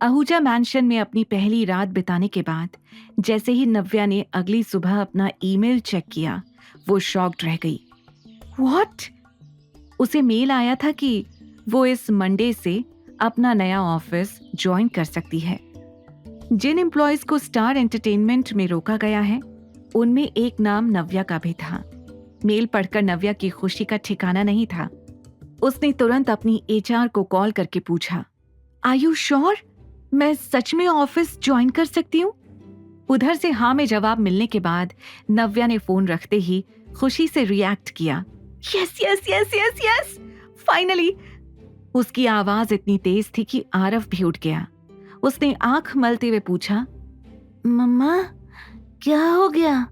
Ahuja mention में अपनी पहली रात बिताने के बाद जैसे ही नव्या ने अगली सुबह अपना ईमेल चेक किया, वो शॉक्ड रह गई। व्हाट? उसे मेल आया था कि वो इस मंडे से अपना नया ऑफिस ज्वाइन कर सकती है। जिन एम्प्लॉयज को स्टार एंटरटेनमेंट में रोका गया है, उनमें एक नाम नव्या का भी था। मेल पढ़कर नव्या की खुशी का ठिकाना नहीं था। उसने तुरंत अपनी एचआर को कॉल करके पूछा, आर यू श्योर? मैं सच में ऑफिस ज्वाइन कर सकती हूँ? उधर से हाँ में जवाब मिलने के बाद नव्या ने फोन रखते ही खुशी से रिएक्ट किया। Yes yes yes yes yes, finally. उसकी आवाज इतनी तेज थी कि आरव भी उठ गया। उसने आंख मलते हुए पूछा, मम्मा क्या हो गया?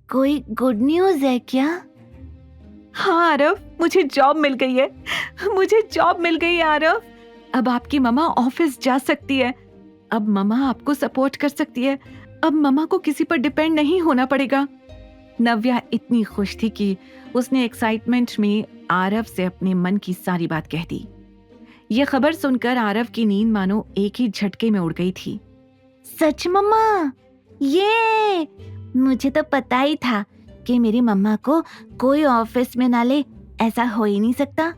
कोई गुड न्यूज है क्या? हाँ आरव, मुझे जॉब मिल गई है। मुझे जॉब मिल गई है आरव। अब आपकी मम्मा ऑफिस जा सकती है। अब मम्मा आपको सपोर्ट कर सकती है। अब मम्मा को किसी पर डिपेंड नहीं होना पड़ेगा। नव्या इतनी खुश थी कि उसने एक्साइटमेंट में आरव से अपने मन की सारी बात कह दी। यह खबर सुनकर आरव की नींद मानो एक ही झटके में उड़ गई थी। सच मम्मा? ये मुझे तो पता ही था कि मेरी मम्मा को कोई ऑफिस में ना ले, ऐसा हो ही नहीं सकता।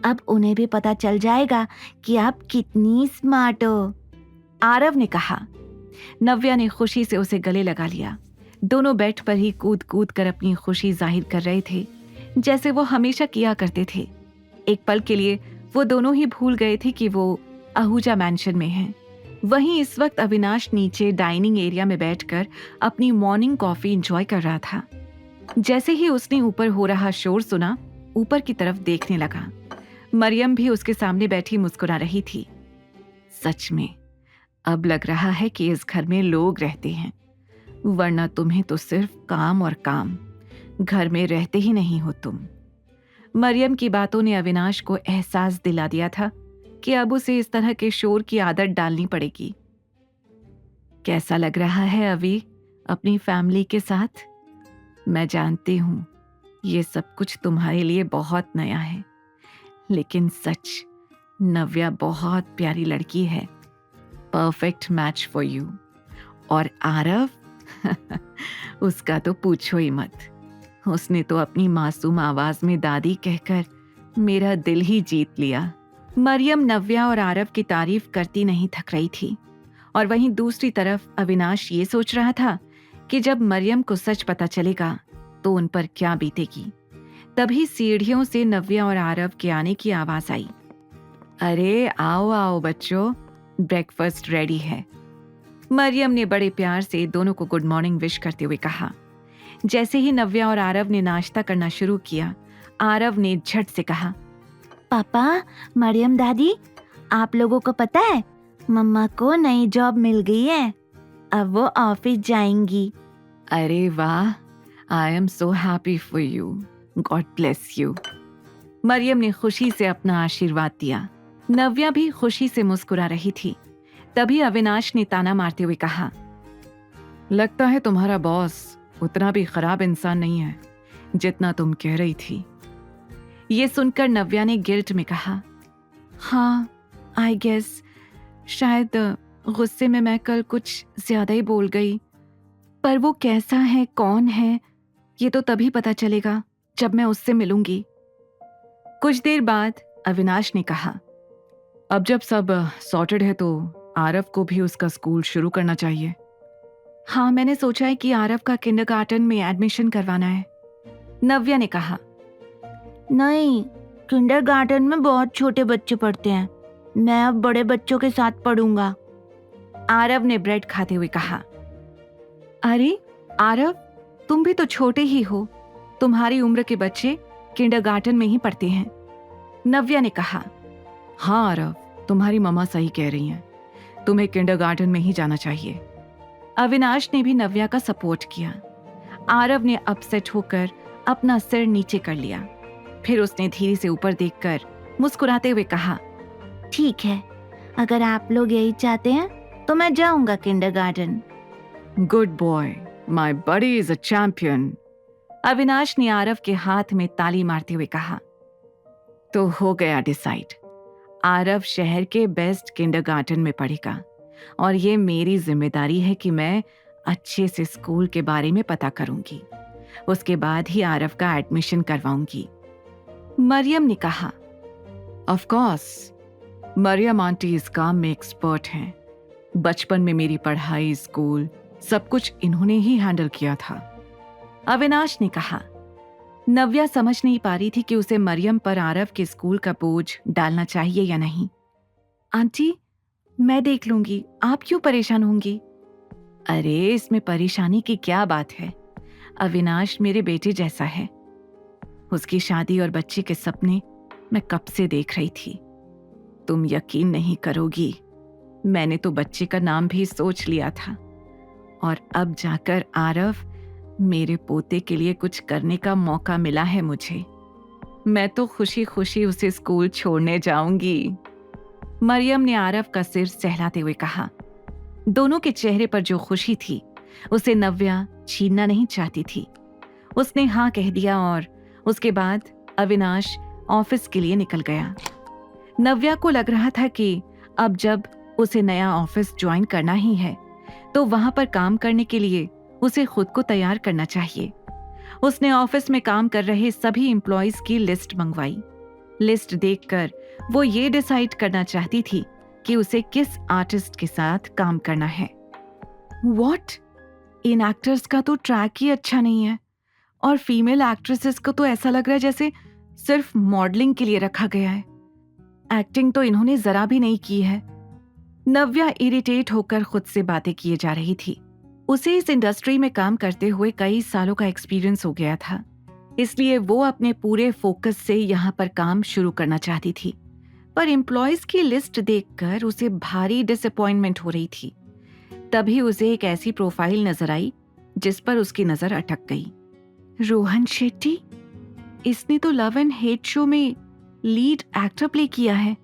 अब उन्हें भी पता चल जाएगा कि आप कितनी स्मार्ट हो। आरव ने कहा। नव्या ने खुशी से उसे गले लगा लिया। दोनों बेड पर ही कूद कूद कर अपनी खुशी जाहिर कर रहे थे, जैसे वो हमेशा किया करते थे। एक पल के लिए वो दोनों ही भूल गए थे कि वो आहूजा मैंशन में हैं। वहीं इस वक्त अविनाश नीचे डाइनिंग एरिया में बैठकर अपनी मॉर्निंग कॉफी एंजॉय कर रहा था। जैसे ही उसने ऊपर हो रहा शोर सुना, ऊपर की तरफ देखने लगा। मरियम भी उसके सामने बैठी मुस्कुरा रही थी। सच में अब लग रहा है कि इस घर में लोग रहते हैं, वरना तुम्हें तो सिर्फ काम और काम, घर में रहते ही नहीं हो तुम। मरियम की बातों ने अविनाश को एहसास दिला दिया था कि अब उसे इस तरह के शोर की आदत डालनी पड़ेगी। कैसा लग रहा है अभी अपनी फैमिली के साथ? मैं जानती हूं ये सब कुछ तुम्हारे लिए बहुत नया है, लेकिन सच, नव्या बहुत प्यारी लड़की है, परफेक्ट मैच फॉर यू। और आरव उसका तो पूछो ही मत। उसने तो अपनी मासूम आवाज में दादी कहकर मेरा दिल ही जीत लिया। मरियम नव्या और आरव की तारीफ करती नहीं थक रही थी, और वहीं दूसरी तरफ अविनाश ये सोच रहा था कि जब मरियम को सच पता चलेगा तो उन पर क्या बीतेगी। तभी सीढ़ियों से नव्या और आरव के आने की आवाज आई। अरे आओ आओ बच्चों, ब्रेकफास्ट रेडी है। मरियम ने बड़े प्यार से दोनों को गुड मॉर्निंग विश करते हुए कहा। जैसे ही नव्या और आरव ने नाश्ता करना शुरू किया, आरव ने झट से कहा, पापा, मरियम दादी, आप लोगों को पता है मम्मा को नई जॉब मिल गई है। अब वो ऑफिस जाएंगी। अरे वाह, I am so happy for you, God bless you. Mariam ने खुशी से अपना आशीर्वाद दिया। नव्या भी खुशी से मुस्कुरा रही थी। तभी अविनाश ने ताना मारते हुए कहा, लगता है तुम्हारा बॉस उतना भी खराब इंसान नहीं है जितना तुम कह रही थी। ये सुनकर नव्या ने गिल्ट में कहा, हाँ आई गेस, शायद गुस्से में मैं कल कुछ ज्यादा ही बोल गई। पर वो कैसा है, कौन है, ये तो तभी पता चलेगा जब मैं उससे मिलूंगी। कुछ देर बाद अविनाश ने कहा, अब जब सब सॉर्टेड है तो आरव को भी उसका स्कूल शुरू करना चाहिए। हाँ, मैंने सोचा है कि आरव का किंडरगार्टन में एडमिशन करवाना है। नव्या ने कहा, नहीं, किंडरगार्टन में बहुत छोटे बच्चे पढ़ते हैं। मैं अब बड़े बच्चों के साथ पढ़ूंगा। आरव ने ब्रेड खाते हुए कहा। अरे आरव, तुम भी तो छोटे ही हो, तुम्हारी उम्र के बच्चे किंडरगार्टन में ही पढ़ते हैं। नव्या ने कहा, हाँ आरव, तुम्हारी मम्मा सही कह रही हैं, तुम्हें किंडरगार्टन में ही जाना चाहिए। अविनाश ने भी नव्या का सपोर्ट किया। आरव ने अपसेट होकर अपना सिर नीचे कर लिया। फिर उसने धीरे से ऊपर देखकर मुस्कुराते हुए कहा, ठीक है, अगर आप लोग यही चाहते हैं तो मैं जाऊंगा kindergarten. Good boy, my body is a champion. Avinash ने आरव के हाथ में ताली मारते हुए कहा। तो हो गया डिसाइड, आरव शहर के बेस्ट किंडरगार्टन में पढ़ेगा, और ये मेरी जिम्मेदारी है कि मैं अच्छे से स्कूल के बारे में पता करूंगी। उसके बाद ही आरव का एडमिशन करवाऊंगी। मरियम ने कहा, ऑफ कोर्स, मरियम आंटी इस काम में एक्सपर्ट हैं। बचपन में मेरी पढ़ाई, स्कूल, सब कुछ इन्होंने ही हैंडल किया था। अविनाश ने कहा। नव्या समझ नहीं पा रही थी कि उसे मरियम पर आरव के स्कूल का बोझ डालना चाहिए या नहीं। आंटी, मैं देख लूंगी, आप क्यों परेशान होंगी? अरे, इसमें परेशानी की क्या बात है? अविनाश मेरे बेटे जैसा है। उसकी शादी और बच्चे के सपने मैं कब से देख रही थी। तुम यकीन नहीं करोगी, मैंने तो बच्चे का नाम भी सोच लिया था, और अब जाकर आरव, मेरे पोते के लिए कुछ करने का मौका मिला है मुझे। मैं तो खुशी खुशी उसे स्कूल छोड़ने जाऊंगी। मरियम ने आरव का सिर सहलाते हुए कहा। दोनों के चेहरे पर जो खुशी थी उसे नव्या छीनना नहीं चाहती थी। उसने हाँ कह दिया और उसके बाद अविनाश ऑफिस के लिए निकल गया। नव्या को लग रहा था कि अब जब उसे नया ऑफिस ज्वाइन करना ही है तो वहां पर काम करने के लिए उसे खुद को तैयार करना चाहिए। उसने ऑफिस में काम कर रहे सभी एम्प्लॉइज की लिस्ट मंगवाई। लिस्ट देखकर वो ये डिसाइड करना चाहती थी कि उसे किस आर्टिस्ट के साथ काम करना है। व्हाट? इन एक्टर्स का तो ट्रैक ही अच्छा नहीं है, और फीमेल एक्ट्रेसेस को तो ऐसा लग रहा है जैसे सिर्फ मॉडलिंग के लिए रखा गया है। एक्टिंग तो इन्होंने जरा भी नहीं की है। नव्या इरिटेट होकर खुद से बातें किए जा रही थी। उसे इस इंडस्ट्री में काम करते हुए कई सालों का एक्सपीरियंस हो गया था, इसलिए वो अपने पूरे फोकस से यहाँ पर काम शुरू करना चाहती थी। पर एम्प्लॉयज की लिस्ट देखकर उसे भारी डिसअपॉइंटमेंट हो रही थी। तभी उसे एक ऐसी प्रोफाइल नजर आई जिस पर उसकी नजर अटक गई। रोहन शेट्टी, इसने तो लव एंड हेट शो में लीड एक्टर प्ले किया है।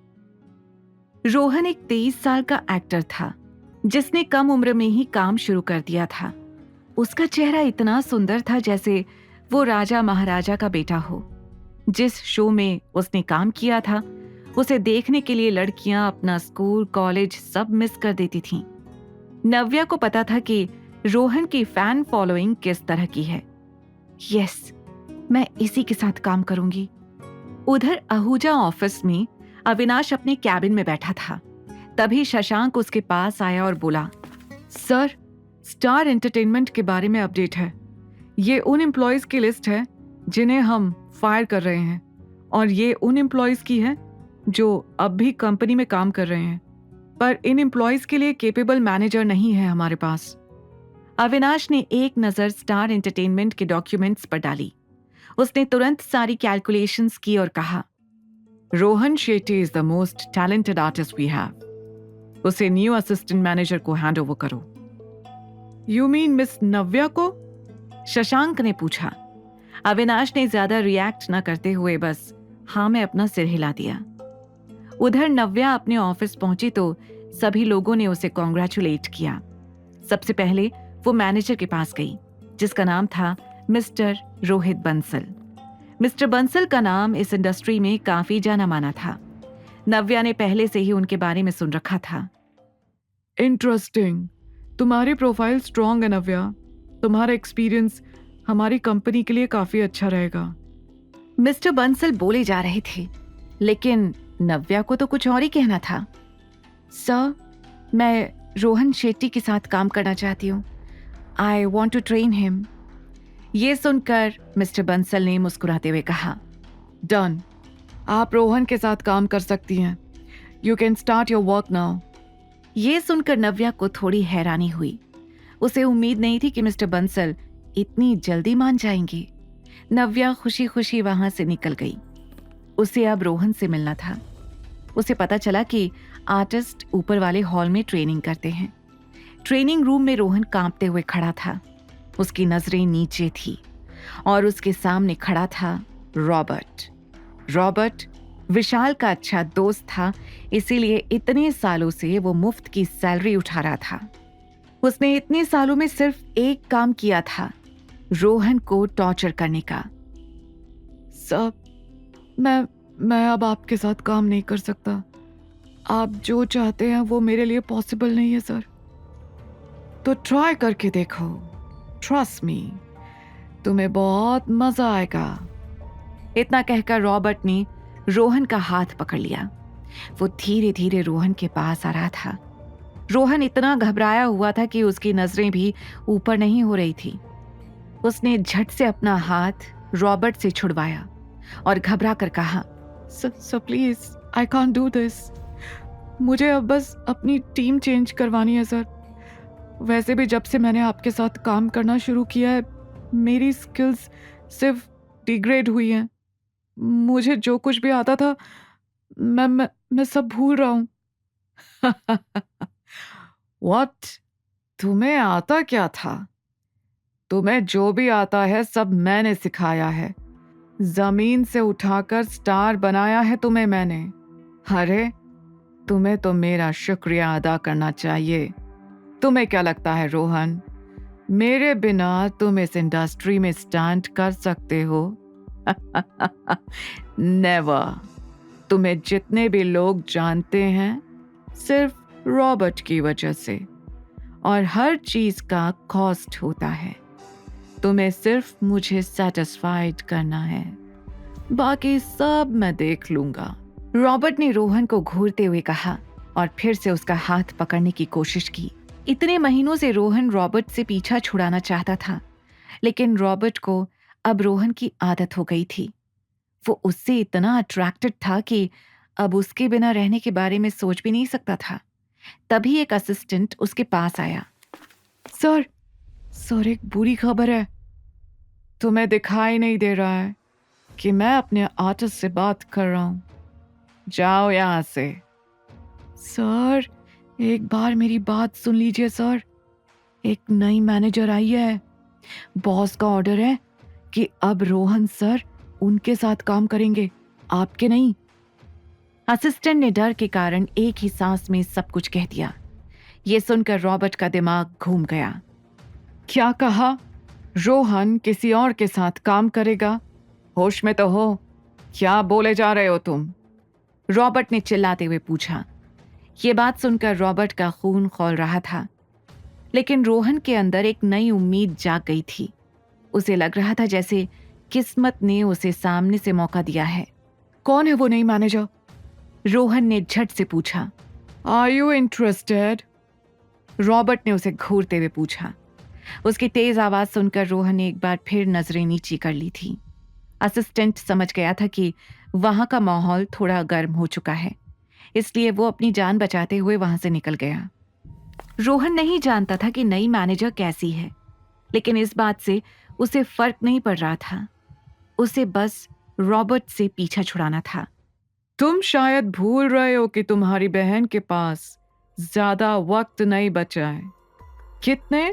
रोहन एक 23 साल का एक्टर था जिसने कम उम्र में ही काम शुरू कर दिया था। उसका चेहरा इतना सुंदर था जैसे वो राजा महाराजा का बेटा हो। जिस शो में उसने काम किया था उसे देखने के लिए लड़कियां अपना स्कूल, कॉलेज सब मिस कर देती थीं। नव्या को पता था कि रोहन की फैन फॉलोइंग किस तरह की है। यस, मैं इसी के साथ काम करूंगी। उधर आहूजा ऑफिस में अविनाश अपने कैबिन में बैठा था। तभी शशांक उसके पास आया और बोला, सर, स्टार एंटरटेनमेंट के बारे में अपडेट है। ये उन एम्प्लॉयज की लिस्ट है जिन्हें हम फायर कर रहे हैं, और ये उन एम्प्लॉयज की है जो अब भी कंपनी में काम कर रहे हैं, पर इन एम्प्लॉयज के लिए केपेबल मैनेजर नहीं है हमारे पास। अविनाश ने एक नजर स्टार एंटरटेनमेंट के डॉक्यूमेंट्स पर डाली। उसने तुरंत सारी कैलकुलेशंस की और कहा, Rohan Shetty is the most talented artist we have. उसे न्यू असिस्टेंट मैनेजर को हैंड ओवर करो। यू मीन मिस नव्या को? शशांक ने पूछा। अविनाश ने ज्यादा रिएक्ट न करते हुए बस हाँ में अपना सिर हिला दिया। उधर नव्या अपने ऑफिस पहुंची तो सभी लोगों ने उसे कॉन्ग्रेचुलेट किया। सबसे पहले वो मैनेजर के पास गई जिसका नाम था मिस्टर रोहित बंसल। मिस्टर बंसल का नाम इस इंडस्ट्री में काफी जाना माना था। नव्या ने पहले से ही उनके बारे में सुन रखा था। इंटरेस्टिंग, तुम्हारी प्रोफाइल स्ट्रॉन्ग है नव्या। तुम्हारा एक्सपीरियंस हमारी कंपनी के लिए काफी अच्छा रहेगा। मिस्टर बंसल बोले जा रहे थे, लेकिन नव्या को तो कुछ और ही कहना था। सर, मैं रोहन शेट्टी के साथ काम करना चाहती हूँ। I want to train him. ये सुनकर मिस्टर बंसल ने मुस्कुराते हुए कहा, डन, आप रोहन के साथ काम कर सकती हैं। You can start your work now. ये सुनकर नव्या को थोड़ी हैरानी हुई। उसे उम्मीद नहीं थी कि मिस्टर बंसल इतनी जल्दी मान जाएंगे। नव्या खुशी खुशी वहां से निकल गई। उसे अब रोहन से मिलना था। उसे पता चला कि आर्टिस्ट ऊपर वाले हॉल में ट्रेनिंग करते हैं। ट्रेनिंग रूम में रोहन कांपते हुए खड़ा था। उसकी नजरें नीचे थी और उसके सामने खड़ा था रॉबर्ट। रॉबर्ट विशाल का अच्छा दोस्त था, इसीलिए इतने सालों से वो मुफ्त की सैलरी उठा रहा था। उसने इतने सालों में सिर्फ एक काम किया था, रोहन को टॉर्चर करने का। सब मैं अब आपके साथ काम नहीं कर सकता। आप जो चाहते हैं वो मेरे लिए पॉसिबल नहीं है सर, तो ट्राई करके देखो। ट्रस्ट मी, तुम्हें बहुत मजा आएगा। इतना कहकर रॉबर्ट ने रोहन का हाथ पकड़ लिया। वो धीरे धीरे रोहन के पास आ रहा था। रोहन इतना घबराया हुआ था कि उसकी नजरें भी ऊपर नहीं हो रही थी। उसने झट से अपना हाथ रॉबर्ट से छुड़वाया और घबरा कर कहा, sir please, I can't do this. मुझे अब बस अपनी टीम चेंज करवानी है सर। वैसे भी जब से मैंने आपके साथ काम करना शुरू किया है, मेरी स्किल्स सिर्फ डिग्रेड हुई हैं। मुझे जो कुछ भी आता था मैं सब भूल रहा हूँ। व्हाट? तुम्हें आता क्या था? तुम्हें जो भी आता है सब मैंने सिखाया है। जमीन से उठाकर स्टार बनाया है तुम्हें मैंने। अरे तुम्हें तो मेरा शुक्रिया अदा करना चाहिए। तुम्हें क्या लगता है रोहन, मेरे बिना तुम इस इंडस्ट्री में स्टैंड कर सकते हो? नेवर। तुम्हें जितने भी लोग जानते हैं सिर्फ रॉबर्ट की वजह से, और हर चीज का कॉस्ट होता है। तुम्हें सिर्फ मुझे सेटिस्फाइड करना है, बाकी सब मैं देख लूंगा। रॉबर्ट ने रोहन को घूरते हुए कहा और फिर से उसका हाथ पकड़ने की कोशिश की। इतने महीनों से रोहन रॉबर्ट से पीछा छुड़ाना चाहता था, लेकिन रॉबर्ट को अब रोहन की आदत हो गई थी। वो उससे इतना अट्रैक्टेड था कि अब उसके बिना रहने के बारे में सोच भी नहीं सकता था। तभी एक असिस्टेंट उसके पास आया। सर, एक बुरी खबर है। तुम्हें दिखाई नहीं दे रहा है कि मैं अपने आर्टिस्ट से बात कर रहा हूं? जाओ यहां से। सर, एक बार मेरी बात सुन लीजिए सर। एक नई मैनेजर आई है। बॉस का ऑर्डर है कि अब रोहन सर उनके साथ काम करेंगे, आपके नहीं। असिस्टेंट ने डर के कारण एक ही सांस में सब कुछ कह दिया। ये सुनकर रॉबर्ट का दिमाग घूम गया। क्या कहा? रोहन किसी और के साथ काम करेगा? होश में तो हो? क्या बोले जा रहे हो तुम? रॉबर्ट ने चिल्लाते हुए पूछा। ये बात सुनकर रॉबर्ट का खून खौल रहा था, लेकिन रोहन के अंदर एक नई उम्मीद जाग गई थी। उसे लग रहा था जैसे किस्मत ने उसे सामने से मौका दिया है। कौन है वो नई मैनेजर? रोहन ने झट से पूछा। Are you interested? रॉबर्ट ने उसे घूरते हुए पूछा। उसकी तेज आवाज सुनकर रोहन ने एक बार फिर नजरें नीची कर ली थी। असिस्टेंट समझ गया था कि वहां का माहौल थोड़ा गर्म हो चुका है, इसलिए वो अपनी जान बचाते हुए वहां से निकल गया। रोहन नहीं जानता था कि नई मैनेजर कैसी है, लेकिन इस बात से उसे फर्क नहीं पड़ रहा था। उसे बस रॉबर्ट से पीछा छुड़ाना था। तुम शायद भूल रहे हो कि तुम्हारी बहन के पास ज्यादा वक्त नहीं बचा है। कितने?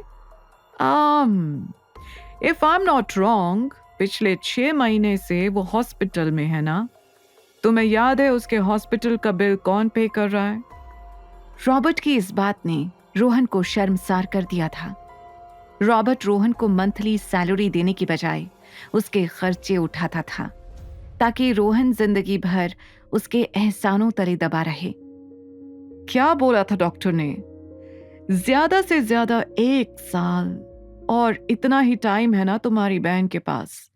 If I am not wrong, पिछले 6 महीने से वो हॉस्पिटल में है ना? तुम्हें याद है उसके हॉस्पिटल का बिल कौन पे कर रहा है? रॉबर्ट की इस बात ने रोहन को शर्मसार कर दिया था। रॉबर्ट रोहन को मंथली सैलरी देने की बजाय उसके खर्चे उठाता था, ताकि रोहन जिंदगी भर उसके एहसानों तले दबा रहे। क्या बोला था डॉक्टर ने? ज्यादा से ज्यादा 1 साल, और इतना ही टाइम है ना तुम्हारी बहन के पास।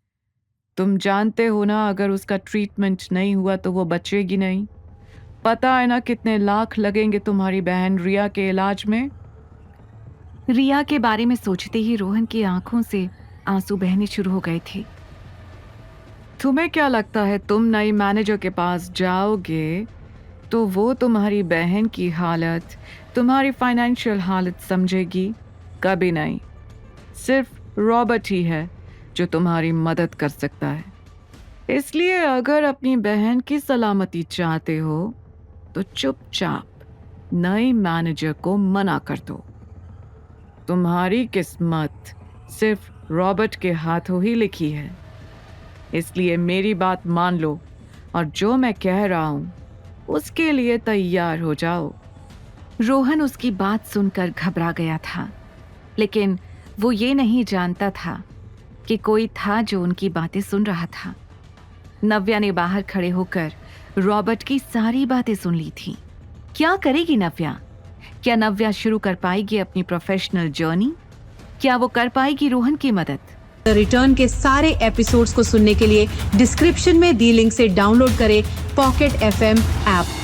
तुम जानते हो ना, अगर उसका ट्रीटमेंट नहीं हुआ तो वो बचेगी नहीं। पता है ना कितने लाख लगेंगे तुम्हारी बहन रिया के इलाज में? रिया के बारे में सोचते ही रोहन की आंखों से आंसू बहने शुरू हो गए थे। तुम्हें क्या लगता है तुम नई मैनेजर के पास जाओगे तो वो तुम्हारी बहन की हालत, तुम्हारी फाइनेंशियल हालत समझेगी? कभी नहीं। सिर्फ रॉबर्ट ही है जो तुम्हारी मदद कर सकता है। इसलिए अगर अपनी बहन की सलामती चाहते हो तो चुपचाप नई मैनेजर को मना कर दो। तुम्हारी किस्मत सिर्फ रॉबर्ट के हाथों ही लिखी है। इसलिए मेरी बात मान लो और जो मैं कह रहा हूं उसके लिए तैयार हो जाओ। रोहन उसकी बात सुनकर घबरा गया था, लेकिन वो ये नहीं जानता था कि कोई था जो उनकी बातें सुन रहा था। नव्या ने बाहर खड़े होकर रॉबर्ट की सारी बातें सुन ली थी। क्या करेगी नव्या? क्या नव्या शुरू कर पाएगी अपनी प्रोफेशनल जर्नी? क्या वो कर पाएगी रोहन की मदद? द रिटर्न के सारे एपिसोड्स को सुनने के लिए डिस्क्रिप्शन में दी लिंक से डाउनलोड करें पॉकेट FM ऐप।